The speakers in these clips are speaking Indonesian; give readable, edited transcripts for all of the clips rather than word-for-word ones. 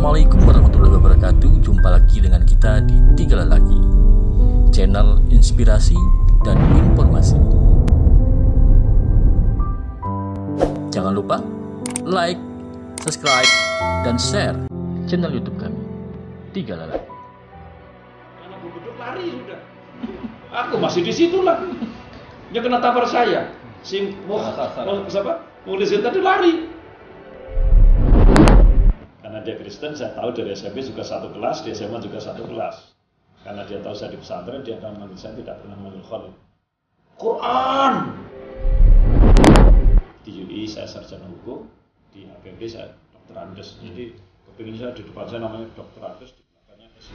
Assalamualaikum warahmatullahi wabarakatuh. Jumpa lagi dengan kita di Tiga Lelaki, channel inspirasi dan informasi. Jangan lupa like, subscribe, dan share channel YouTube kami, Tiga Lelaki. Anak beduk lari sudah. Aku masih di situ lah. Dia kena tampar saya. Polisi tadi lari. Karena dia Kristen, saya tahu dari SMP juga satu kelas, di SMA juga satu kelas. Karena dia tahu saya di pesantren, dia akan manggil saya tidak pernah manggil Khalid. Quran. Di UI saya sarjana hukum, di HPB saya Dr. Andes. Jadi kepingin saya di depan saya namanya Dr. Andes, di belakangnya S.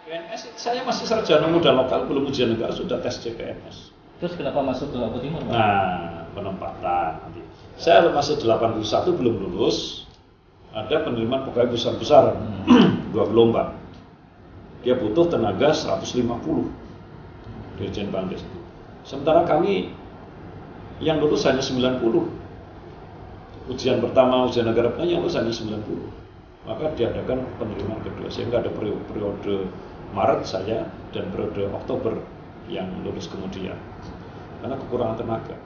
PNS, saya masih sarjana muda lokal, belum ujian negara, sudah tes CPNS. Terus kenapa masuk ke Lombok Timur, Pak? Nah, penempatan nanti. Saya masih 81 belum lulus. Ada penerimaan pegawai besar-besaran, 2 gelombang. Dia butuh tenaga 150 Dirjen Bangdes itu. Sementara kami yang lulus hanya 90. Ujian pertama, ujian negara pertama yang lulus hanya 90. Maka diadakan penerimaan kedua, sehingga ada periode Maret saya dan periode Oktober yang lulus kemudian karena kekurangan tenaga.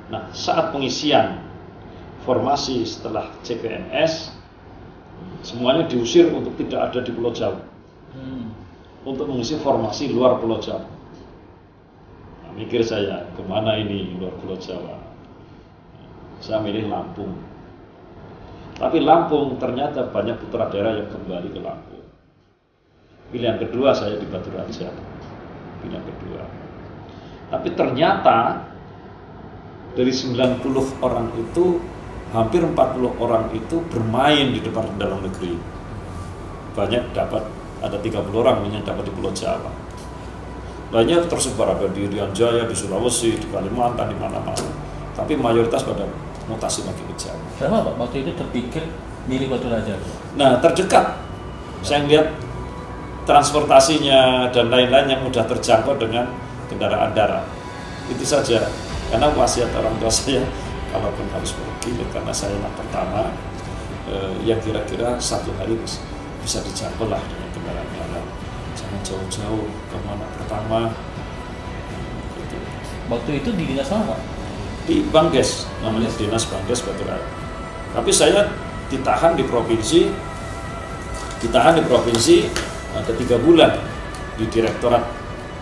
Nah, saat pengisian formasi setelah CPNS semuanya diusir untuk tidak ada di Pulau Jawa, untuk mengisi formasi luar Pulau Jawa. Nah, mikir saya, kemana ini luar Pulau Jawa? Saya milih Lampung. Tapi Lampung ternyata banyak putra daerah yang kembali ke Lampung. Pilihan kedua saya di Batu Raja. Pilihan kedua. Tapi ternyata dari 90 orang itu hampir 40 orang itu bermain di Departemen Dalam Negeri. Banyak dapat, ada 30 orang yang dapat di Pulau Jawa. Lainnya tersebar ada di Irian Jaya, di Sulawesi, di Kalimantan, di mana-mana. Tapi mayoritas pada mutasi lagi ke Jawa. Kenapa Pak waktu itu terpikir milih Batu Raja? Nah, terdekat. Saya lihat transportasinya dan lain-lain yang mudah terjangkau dengan kendaraan darat. Itu saja. Karena wasiat orang tua saya, kalaupun harus pergi, karena saya anak pertama, yang kira-kira satu hari bisa dijangkau lah dengan kendaraan darat. Jangan jauh-jauh, kamu anak pertama. Gitu. Waktu itu di dinas apa? Di Bangdes, namanya Dinas Bangdes Batu Raja. Tapi saya ditahan di provinsi ada 3 bulan di Direktorat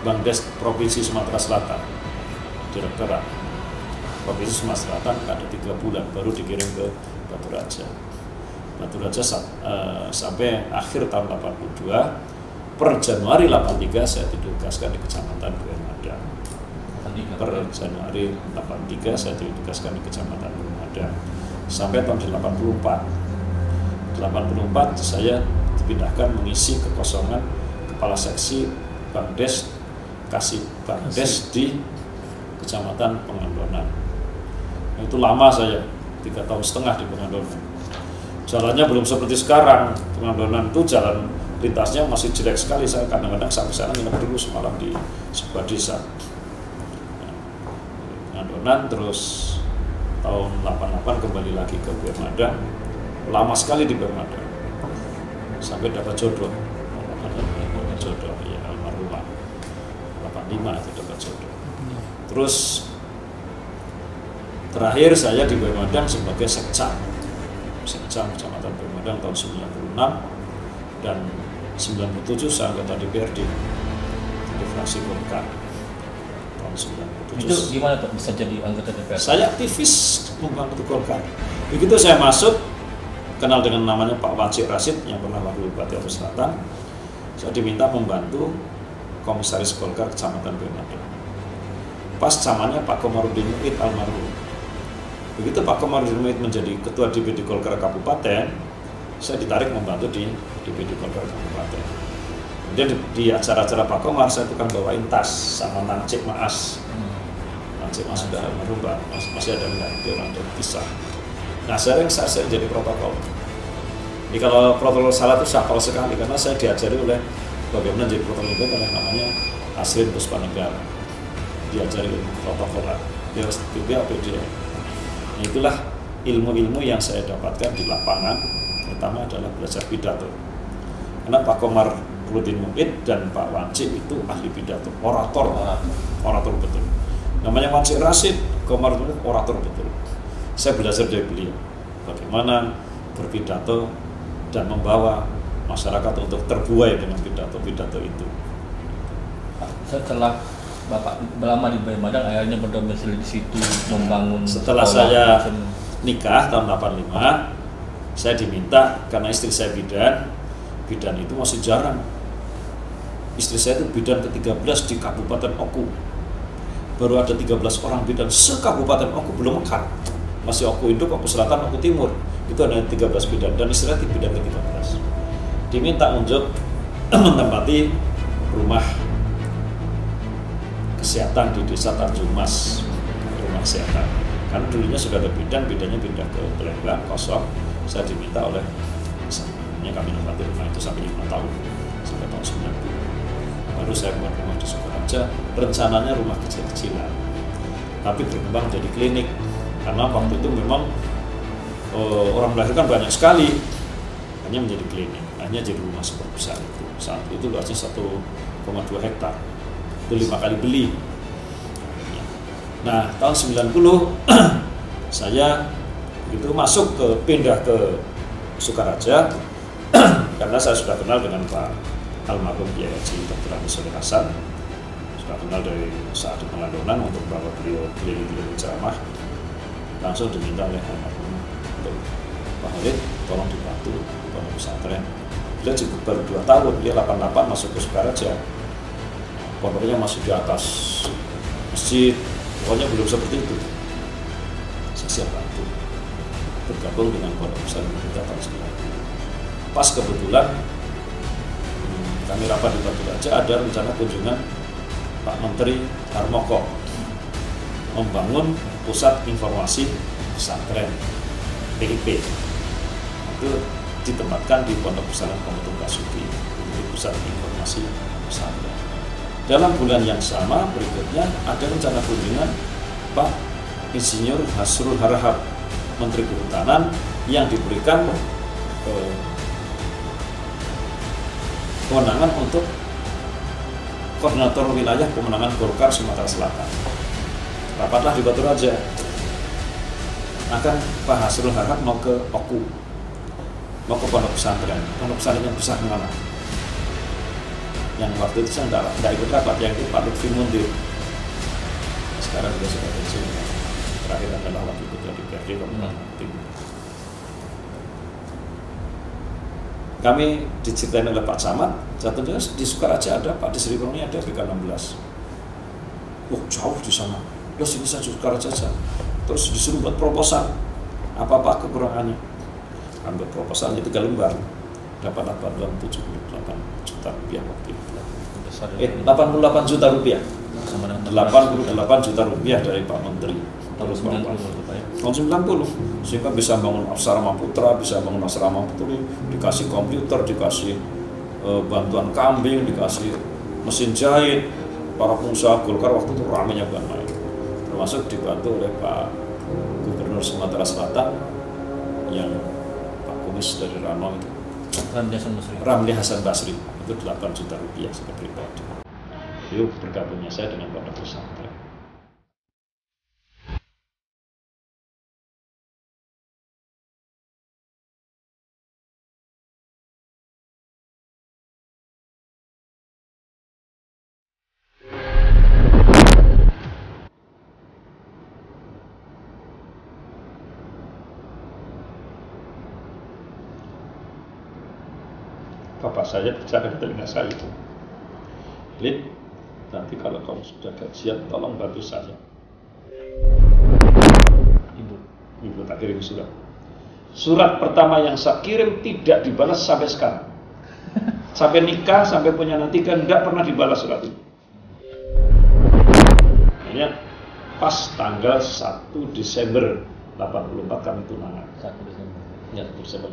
Bangdes Provinsi Sumatera Selatan. Direktorat Provinsi Sumatera Selatan ada 3 bulan baru dikirim ke Batu Raja. Batu Raja sampai akhir tahun 82, per Januari 83 saya ditugaskan di Kecamatan Buemada. Per Januari 83 saya ditugaskan di Kecamatan Buemada sampai tahun 84 saya dipindahkan mengisi kekosongan Kepala Seksi Bangdes Kasih Bangdes di Kecamatan Pengandonan. Itu lama saya, 3,5 tahun di Pengandonan. Jalannya belum seperti sekarang. Pengandonan itu jalan lintasnya masih jelek sekali. Saya kadang-kadang sampai sana nginep dulu semalam di sebuah desa. Pengandonan, terus tahun 88 kembali lagi ke Buemada. Lama sekali di Buemada sampai dapat jodoh. Jodoh ya, almarhumah 85 itu dapat jodoh. Terus terakhir saya di Buemada sebagai sekcam Kecamatan Buemada tahun 96, dan 97 saya anggota DPRD di fraksi Golkar tahun 97. Itu gimana tuh bisa jadi anggota DPR? Saya aktivis membantu Golkar. Begitu saya masuk, kenal dengan namanya Pak Wajib Rasid yang pernah wakil Bupati Aceh Selatan. Saya diminta membantu Komisaris Golkar Kecamatan Buemada. Pas zamannya Pak Komarudin Muid almarhum. Begitu Pak Komarudin Muid menjadi Ketua DPD Golkar Kabupaten, saya ditarik membantu di DPD Golkar Kabupaten. Kemudian di acara-acara Pak Komar saya tukang bawain tas sama nangcik maas. Wancik Mas sudah almarhum Pak, masih ada enggak? Dia orang terpisah. Nah saya jadi protokol. Jadi kalau protokol salah itu sakral sekali karena saya diajari oleh bagaimana jadi protokol itu oleh namanya Asrin Puspanegara. Diajari protokol dia APD. Nah, itulah ilmu-ilmu yang saya dapatkan di lapangan. Pertama adalah belajar pidato. Karena Pak Komar Rudin Muid dan Pak Wancik itu ahli pidato, orator betul. Namanya Wancik Rasid, Komar Rudin orator betul. Saya belajar dari beliau bagaimana berpidato dan membawa masyarakat untuk terbuai dengan pidato-pidato itu. Setelah Bapak lama di Madang, akhirnya berdomisili di situ, membangun. Setelah saya nikah tahun 85, saya diminta karena istri saya bidan itu masih jarang. Istri saya itu bidan ke-13 di Kabupaten Oku. Baru ada 13 orang bidan se-Kabupaten Oku, belum mekar. Masih Oku Induk, Oku Selatan, Oku Timur. Itu ada 13 bidan dan istri saya di bidan ke-13. Diminta untuk menempati rumah kesehatan di Desa Tanjung Mas, rumah kesehatan. Karena dulunya sudah ada bidannya pindah ke Palembang kosong. Saya diminta oleh misalnya kami menempati rumah itu sampai 5 tahun, sampai tahun 90. Baru saya buat rumah di Sukaraja, rencananya rumah kecil-kecilan, tapi berkembang jadi klinik. Karena waktu itu memang orang melahirkan banyak sekali, hanya menjadi klinik, hanya jadi rumah super besar itu. Saat itu luasnya 1,2 hektar, itu 5 kali beli. Nah, tahun 90 saya begitu pindah ke Sukaraja karena saya sudah kenal dengan Pak almarhum Kiai Haji Dr. Agus Soleh Hasan. Sudah kenal dari saat di Pengadonan untuk bawa beliau keliling-keliling ceramah. Langsung diminta oleh almarhum untuk Pak Khalid tolong dibantu pondok pesantren. Beliau juga baru 2 tahun, dia 88 masuk ke Sukaraja. Pondoknya masih di atas masjid, pokoknya belum seperti itu. Saya siap bantu bergabung dengan pondok pesantren kita tahun 90. Pas kebetulan kami rapat di Batu Raja, ada rencana kunjungan Pak Menteri Harmoko membangun pusat informasi pesantren PIP. Itu ditempatkan di Pondok Pesantren Pemutung Kasuki, di pusat informasi pesantren. Dalam bulan yang sama berikutnya ada rencana kunjungan Pak Insinyur Hasrul Harahap, Menteri Kehutanan, yang diberikan kewenangan untuk koordinator wilayah pemenangan Golkar Sumatera Selatan. Rapatlah di Batu Raja. Akan Pak Hasrul Harahap mau ke Oku, mau ke pondok pesantren yang besar mana? Yang waktu itu saya tidak ikut rapat, yang itu Pak Lutfi Mundir. Sekarang juga sudah pensiun. Terakhir adalah wakil ketua DPRD Kabupaten Timur. Kami diceritain oleh Pak Camat, jatuhnya di Sukaraja ada, Pak di Sriwangi ada BK16. Oh jauh di sana, ya sini saja Sukaraja saja. Terus disuruh buat proposal, apa-apa kekurangannya. Ambil proposalnya 3 lembar, dapatlah bantuan 78 juta rupiah waktu itu. 88 juta rupiah. 88 juta rupiah dari Pak Menteri. Terus tahun 90, sehingga bisa bangun asrama putra, bisa bangun asrama putri, dikasih komputer, dikasih bantuan kambing, dikasih mesin jahit. Para pengusaha Golkar waktu itu ramainya bukan main, termasuk dibantu oleh Pak Gubernur Sumatera Selatan yang Pak Kumis dari Rano itu, Ramli Hasan Basri, itu 8 juta rupiah sebagai pribadi. Itu bergabungnya saya dengan pondok pesantren. Bapak saya bicara di telinga saya itu, Lid, nanti kalau kamu sudah gajian tolong bantu saya. Ibu tak kirim surat. Surat pertama yang saya kirim tidak dibalas sampai sekarang. Sampai nikah, sampai punya anak 3, tidak pernah dibalas surat itu. Akhirnya pas tanggal 1 Desember 84 kami tunangan. 1 Desember. Ya, 1 Desember.